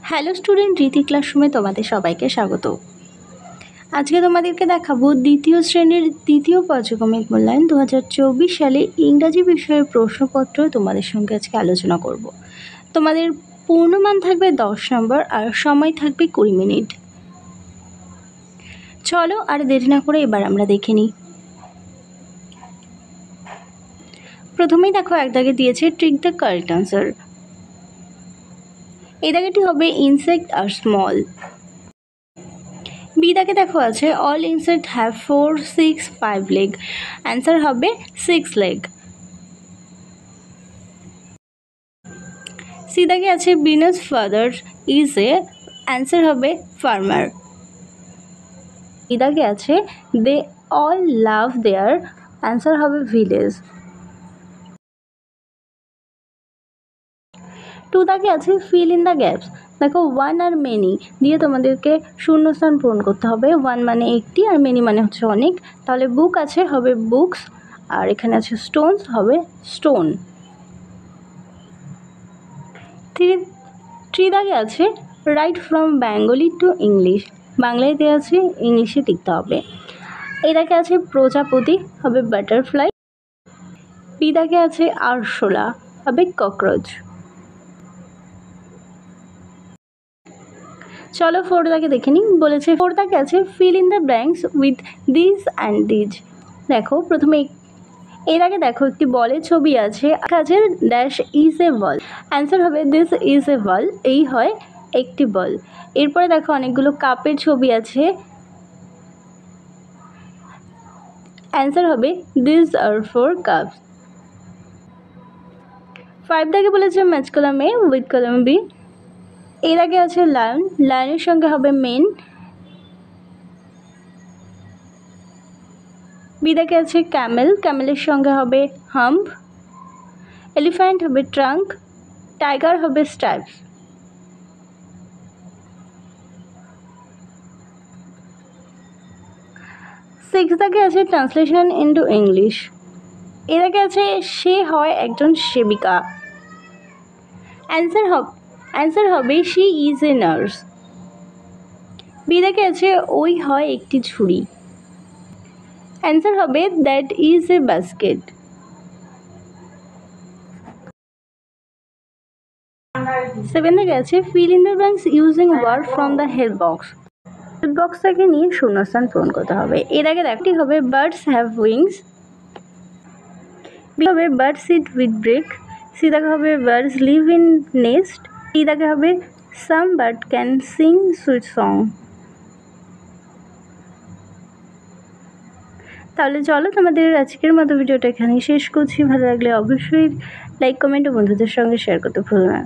Hello student, রীতি ক্লাসরুমে তোমাদের সবাইকে স্বাগত। আজকে তোমাদেরকে দেখাবো দ্বিতীয় শ্রেণীর দ্বিতীয় পর্যায়ক্রমিক মূল্যায়ন 2024 সালে ইংরাজি বিষয়ের প্রশ্নপত্র তোমাদের সঙ্গে আজকে আলোচনা করব। তোমাদের পূর্ণমান থাকবে 10 নম্বর আর সময় থাকবে 20 মিনিট। চলো আর দেরি না করে এবার আমরা দেখে নিই। প্রথমেই দেখো এক দাগে দিয়েছে ট্রিক দ্য কারেক্ট আনসার। এই দাগেটি হবে ইনসেক্ট আর স্মল। বি দাগে দেখো আছে all insect have 4, 6, 5 leg. Answer হবে 6 লেগ। সি দাগে আছে Bina's father is a. Answer হবে ফার্মার। ই দাগে আছে they all love their. Answer হবে ভিলেজ। 2 দাগে আছে ফিল ইন দ্য গ্যাপস। দেখো 1 আর মেনি দিয়ে তোমাদেরকে শূন্যস্থান পূরণ করতে হবে। 1 মানে একটি আর মেনি মানে হচ্ছে অনেক। তাহলে বুক আছে হবে বুকস, আর এখানে আছে স্টোনস হবে স্টোন। 3 দাগে আছে right from Bengali to English. বাংলায় দেওয়া আছে, ইংলিশে লিখতে হবে। এই দাগে আছে প্রজাপতি হবে বাটারফ্লাই। বি দাগে আছে আরশোলা হবে ককরোচ। চলো 4 দাগে দেখে নিই। বলেছে 4 দাগে আছে fill in the blanks with this and these. দেখো প্রথমে এর আগে দেখো একটি বলের ছবি আছে, কাছে dash is a ball. Answer হবে দিস ইজ এ বল। এই হয় একটি বল। এরপরে দেখো অনেকগুলো কাপের ছবি আছে। অ্যান্সার হবে দিস আর 4 কাপস। 5 দাগে বলেছে match column A with column B. এর আগে আছে লায়ন, লায়নের সঙ্গে হবে মেন। বি দাগে আছে ক্যামেল, ক্যামেলের সঙ্গে হবে হাম্প। এলিফ্যান্ট হবে ট্রাঙ্ক, টাইগার হবে স্ট্রাইপস। 6 দাগে আছে ট্রান্সলেশন ইনটু ইংলিশ। এর আগে আছে সে হয় একজন সেবিকা। অ্যান্সার হবে she is a nurse. B দাগে আছে ওই হয় একটি ঝুড়ি। অ্যান্সার হবে দ্যাট ইজ এ বাস্কেট। 7 দাগে আছে fill in the blanks using word from the help box. Help box থেকে নিয়ে শূন্যস্থান পূরণ করতে হবে। এর আগে একটি হবে বার্ডস হ্যাভ উইংস। বি হবে birds eat with beak. C দাগে হবে birds live in nest. D দাগে হবে some bird can sing sweet song. তাহলে চলো তোমাদের আজকের মতো ভিডিওটা এখানেই শেষ করছি। ভালো লাগলে অবশ্যই লাইক, কমেন্ট ও বন্ধুদের সঙ্গে শেয়ার করতে ভুলো না।